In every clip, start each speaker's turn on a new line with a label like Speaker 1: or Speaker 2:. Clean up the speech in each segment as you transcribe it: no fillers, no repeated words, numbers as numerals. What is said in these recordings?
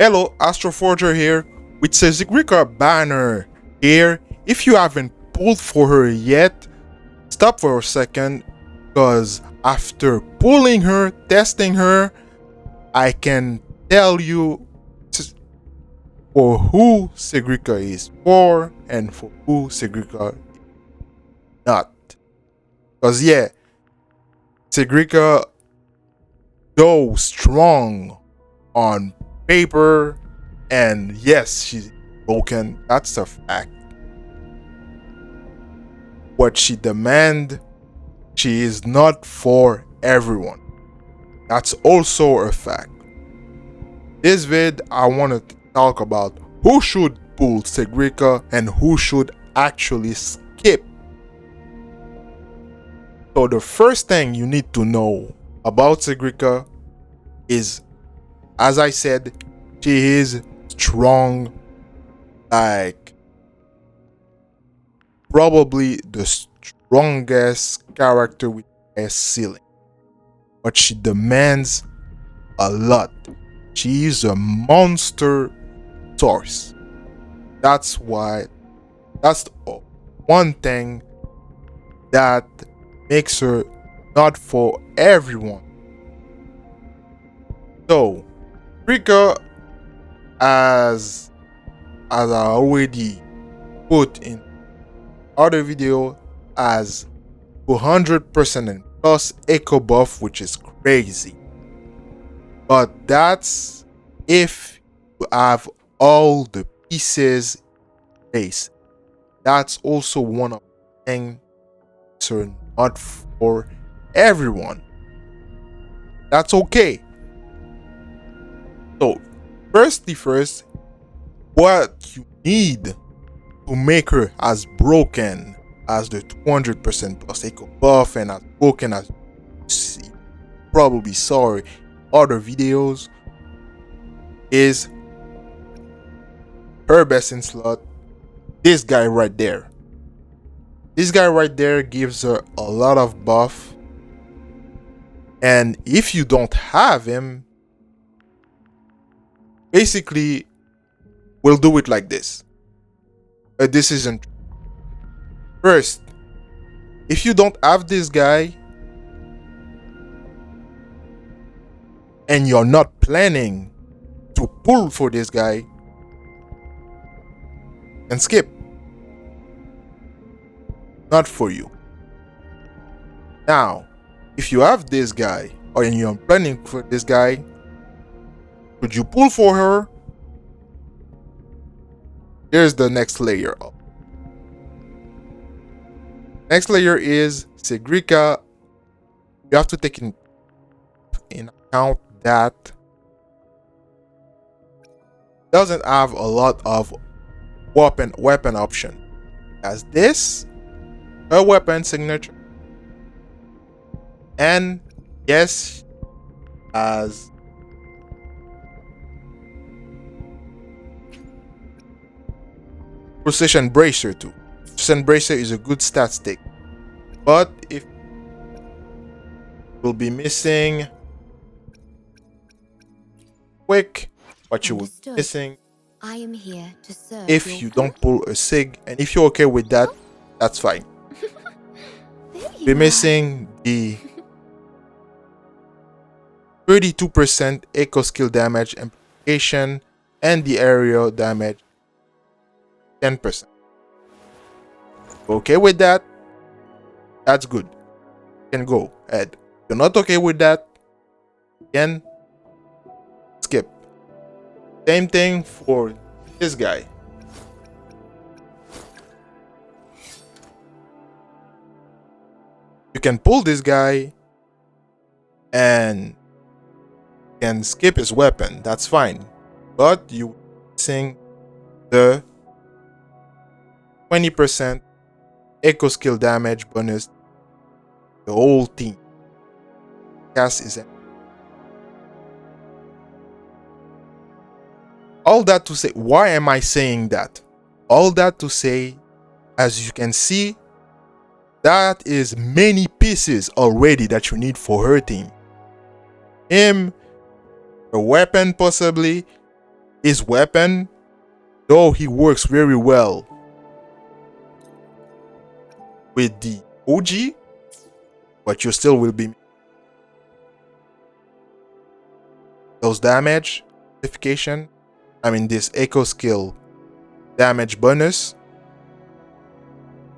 Speaker 1: Hello, Astroforger here with Segrika banner here. If you haven't pulled for her yet, stop for a second, because after pulling her, testing her, I can tell you for who Segrika is for and for who Segrika is not. Because yeah, Segrika, though strong on paper, and yes, she's broken, that's a fact. What she demands, she is not for everyone. That's also a fact. This vid, I want to talk about who should pull Segrika and who should actually skip. So the first thing you need to know about Segrika is, as I said, she is strong, like probably the strongest character with a ceiling. But she demands a lot. She is a monster source. That's why, that's one thing that makes her not for everyone. So, Rika, as I already put in other video, as 200% and plus echo buff, which is crazy. But that's if you have all the pieces in place. That's also one of the things that are not for everyone. That's okay. So, first, what you need to make her as broken as the 200% plus echo buff and as broken as you see, probably saw in other videos, is her best in slot, this guy right there. This guy right there gives her a lot of buff, and if you don't have him, basically we'll do it like this. This isn't true. First, if you don't have this guy and you're not planning to pull for this guy, then skip. Not for you. Now, if you have this guy or you're planning for this guy, could you pull for her? Here's the next layer up. Next layer is Segrika. You have to take in account that doesn't have a lot of weapon option. As this, a weapon signature, and yes, as precision bracer too. Precision bracer is a good stat stick, but if you'll be missing quick, what you will be missing,
Speaker 2: I am here to serve
Speaker 1: if you don't pull a sig, and if you're okay with that, that's fine. Be missing the 32% echo skill damage amplification and the area damage 10%. Okay with that? That's good. You can go ahead. If you're not okay with that, again, skip. Same thing for this guy. You can pull this guy and can skip his weapon. That's fine. But you missing the 20% echo skill damage bonus. The whole team. Cast is all that to say, why am I saying that? All that to say, as you can see, that is many pieces already that you need for her team. Him, a weapon possibly, his weapon, though he works very well with the OG, but you still will be those damage modification. I mean this echo skill damage bonus.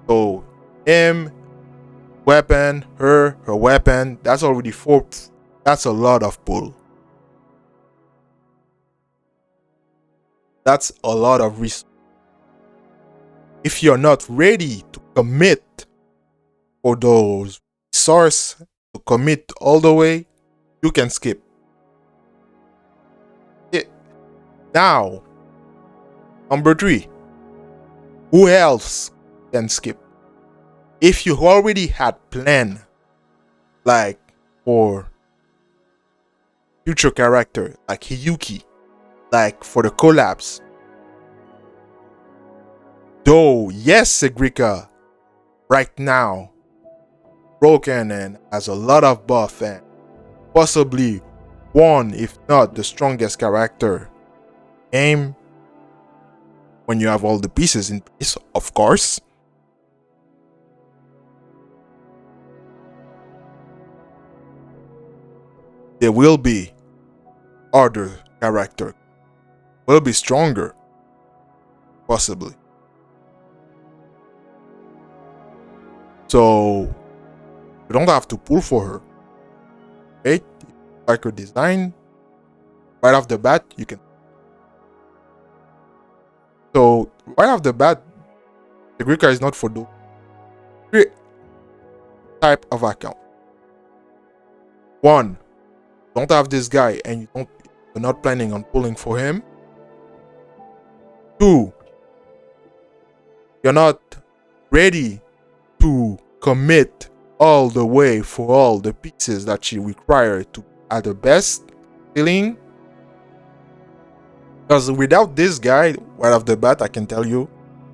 Speaker 1: So him, weapon, her weapon, that's already 4. That's a lot of pull. That's a lot of resources. If you're not ready to commit for those resources, to commit all the way, you can skip. Now, number 3. Who else can skip? If you already had planned, like for future character, like Hiyuki, like for the collapse. Though, yes, Segrika, right now, broken and has a lot of buff and possibly one, if not the strongest character game when you have all the pieces in place, of course. There will be other character, will be stronger, possibly. So you don't have to pull for her. Right? Like her design, right off the bat, you can. So right off the bat, the Segrika is not for those 3 type of account. 1, don't have this guy and you're not planning on pulling for him. 2, you're not ready to commit all the way for all the pieces that you require to at the best feeling. Because without this guy, right off the bat, I can tell you,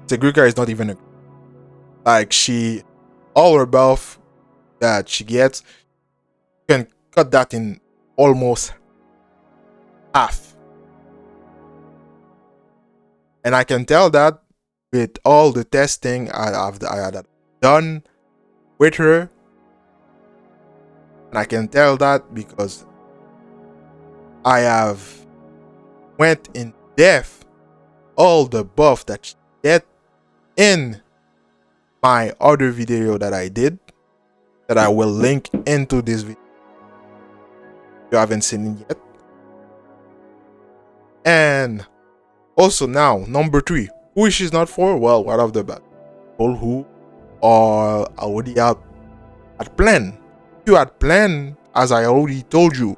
Speaker 1: Segrika is not even like all her buff that she gets, you can cut that in almost half. And I can tell that with all the testing I had done with her. And I can tell that because I have went in depth all the buff that she get in my other video that I did, that I will link into this video if you haven't seen it yet. And also now, number 3, who is she not for? Well, right off the bat, people who are already out at plan. You had planned, as I already told you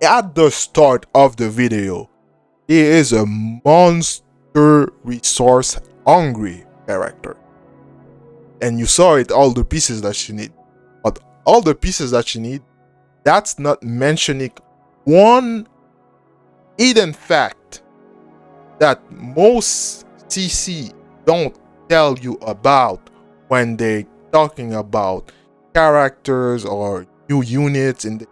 Speaker 1: at the start of the video, he is a monster resource hungry character. And you saw it, all the pieces that you need. But all the pieces that you need, that's not mentioning one hidden fact that most CC don't tell you about when they talking about characters or new units in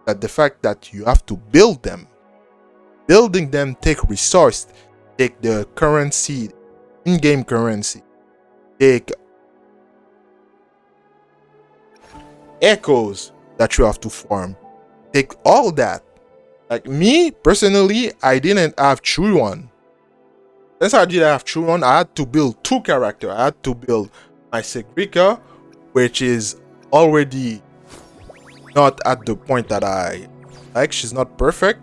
Speaker 1: that the fact that you have to build them. Building them take resource, take the currency, in-game currency, take echoes that you have to farm, take all that. Like me personally, I didn't have Qiuyuan. Since I didn't have Qiuyuan, I had to build 2 characters. I had to build my Segrika, which is already not at the point that I like. She's not perfect.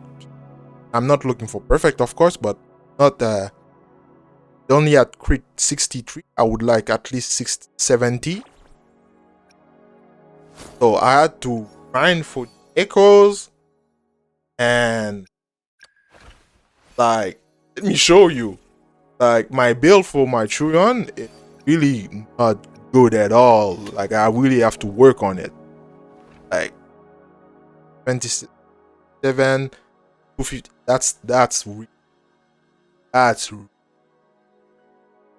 Speaker 1: I'm not looking for perfect, of course, but not only at crit 63. I would like at least 60, 70. So I had to grind for echoes, and like, let me show you. Like, my build for my Qiuyuan is really not good at all. Like, I really have to work on it. Like 27, 250. That's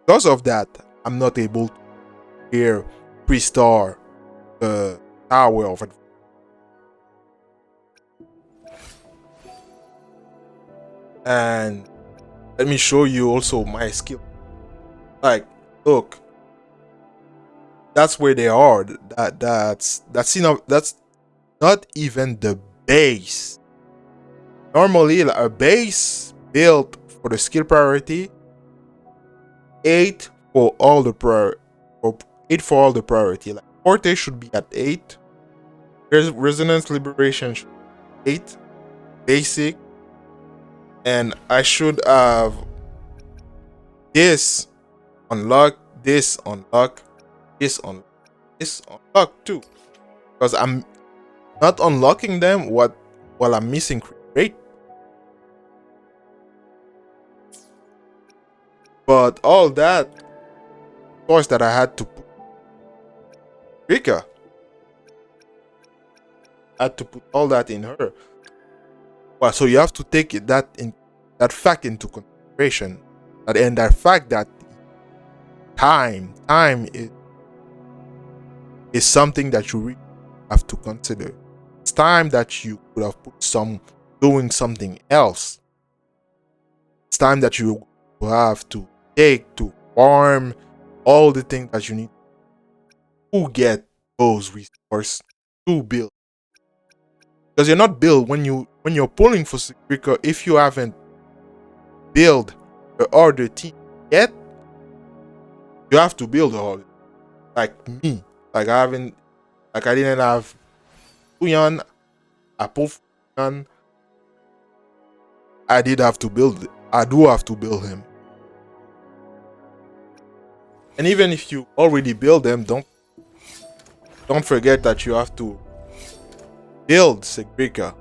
Speaker 1: because of that, I'm not able to hear 3-star the tower of it. And let me show you also my skill. Like, look, that's where they are. That's not even the base. Normally, like, a base built for the skill priority, 8 for all the or 8 for all the priority. Like Forte should be at 8. Resonance Liberation should be 8. Basic, and I should have this unlock, this unlock, this unlock, this unlock too. Because I'm not unlocking them while I'm missing create. But all that choice that I had to put Rika, I had to put all that in her. Well, so you have to take that fact into consideration. And that fact that time is something that you really have to consider. It's time that you could have put doing something else. It's time that you have to take to farm all the things that you need to get those resources to build. Because you're not build when you're pulling for Segrika, if you haven't built the other team yet, you have to build the other. Like me. Like I didn't have Qiuyuan, I pulled for Qiuyuan. I did have to build it. I do have to build him. And even if you already build them, don't forget that you have to build Segrika.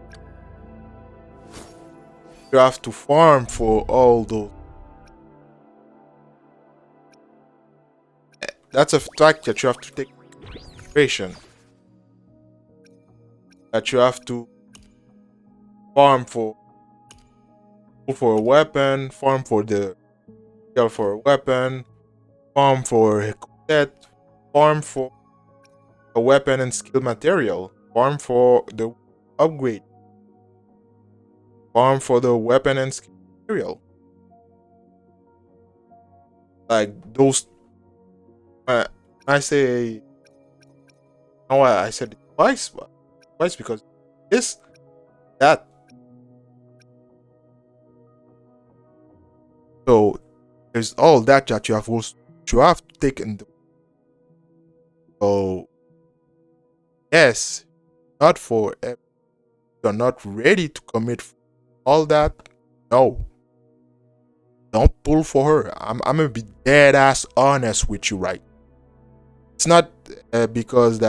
Speaker 1: You have to farm for all those. That's a fact that you have to take into consideration. That you have to farm for a weapon, farm for the skill for a weapon, farm for a set, farm for a weapon and skill material, farm for the upgrade, farm for the weapon and skill material. Like those, I say, no, I said it twice because this, that. So there's all that you have to take into. So yes, not for you're not ready to commit for all that. No, don't pull for her. I'm gonna be dead ass honest with you, right? It's not because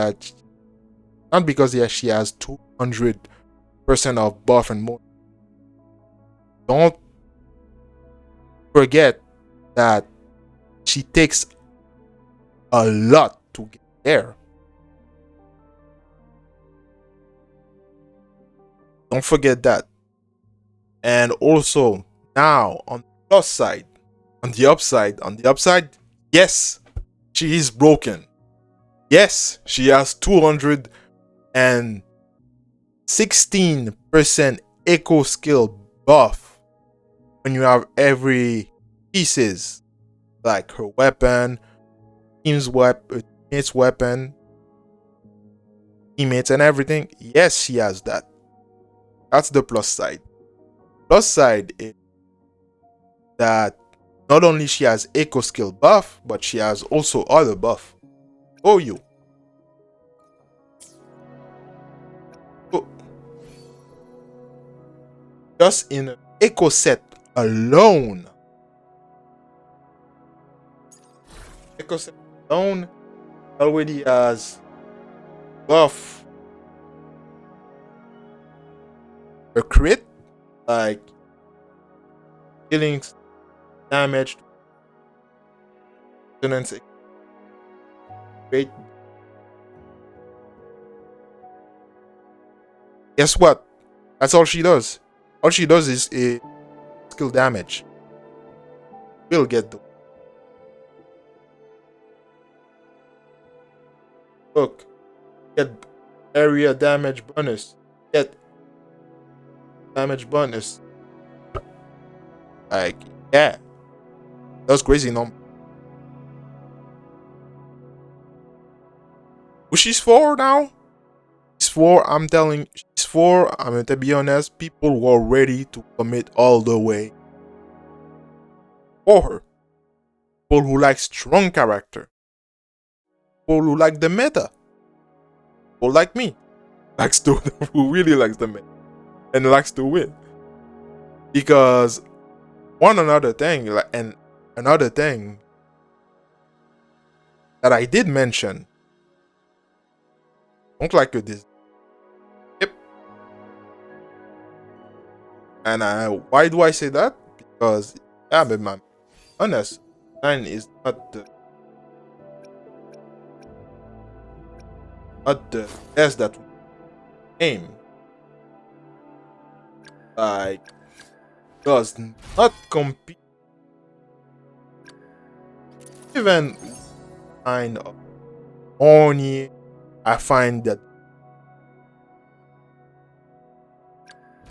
Speaker 1: yeah, she has 200% of buff and more. Don't forget that she takes a lot to get there. Don't forget that. And also, now on the plus side, on the upside, yes, she is broken. Yes, she has 216% echo skill buff when you have every pieces like her weapon, teammates weapon, teammates and everything. Yes, she has that. That's the plus side. Plus side is that not only she has echo skill buff, but she has also other buff. Oh, you. So, just in an echo set alone, echo set alone already has buff a crit, like dealing damage to opponents. Great. Guess what? That's all she does. All she does is a skill damage. We'll get the look. Get area damage bonus. Get damage bonus. Like, yeah, that's crazy number. Who she's for now? She's for, she's for, I mean, to be honest, people were ready to commit all the way for her. People who like strong character. People who like the meta. People like me. Likes to, who really likes the meta. And likes to win. Because another thing that I did mention, don't like this. Yep. And why do I say that? Because, yeah, but man, honest, design is not the best that we aim. Like, does not compete even kind of horny. I find that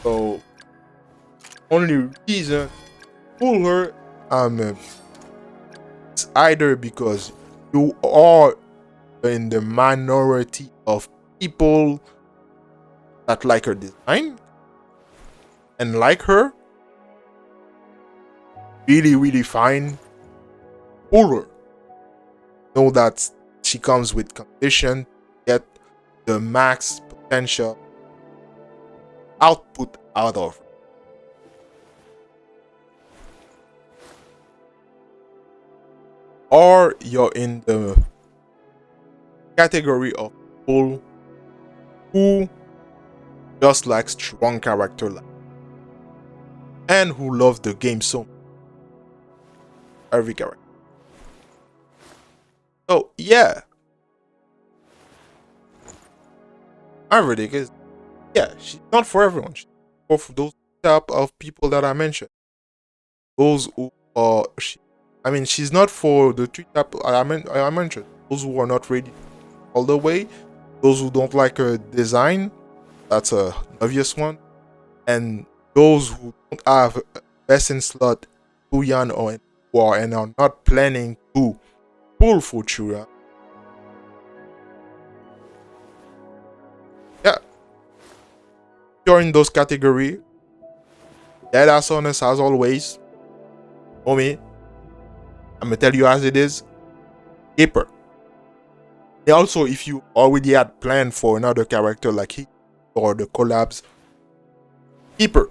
Speaker 1: so only reason pull her it's either because you are in the minority of people that like her design and like her really fine. Pull her. Know that she comes with condition to get the max potential output out of her. Or you're in the category of people who just like strong character and who love the game so much. Every character. So yeah, I'm ridiculous. Yeah, she's not for everyone. She's for those type of people that I mentioned. Those who are, she's not for the three type I mentioned. Those who are not ready all the way. Those who don't like her design. That's a obvious one. And those who don't have best in slot Qiuyuan or War and are not planning to pull for Qiuyuan. Yeah. If you're in those category, yeah, that's honest as always. Homie, I'm gonna tell you as it is. Keep her. And also, if you already had planned for another character like he or the collabs, keep her.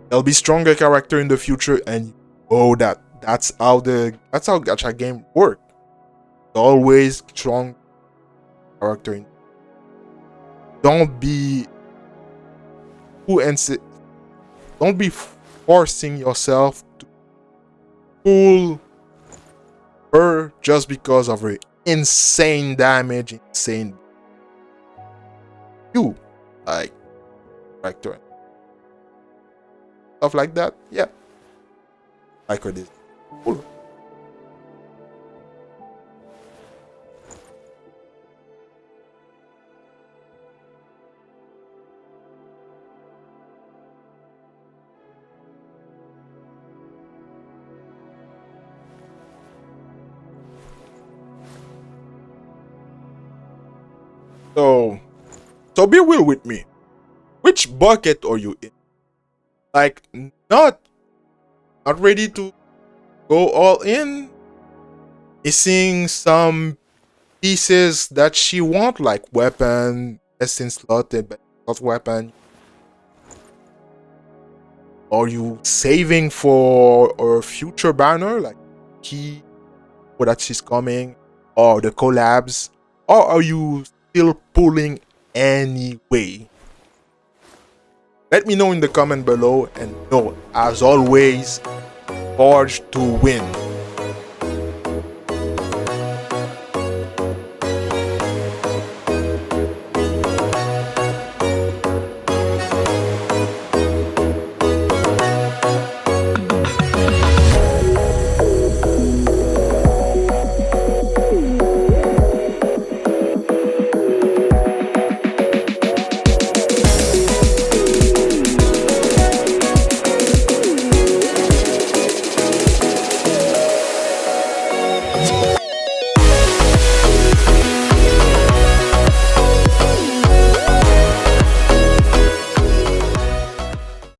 Speaker 1: There'll be stronger character in the future, and you know that's how gacha game work. Always strong character. Don't be don't be forcing yourself to pull her just because of her insane damage, insane you like character. Stuff like that, yeah. Like her this. Cool. So be real with me. Which bucket are you in? Like not ready to go all in? Missing some pieces that she want, like weapon, best in slot, not weapon. Are you saving for a future banner like key or that she's coming, or the collabs, or are you still pulling anyway? Let me know in the comment below, and know, as always, forge to win.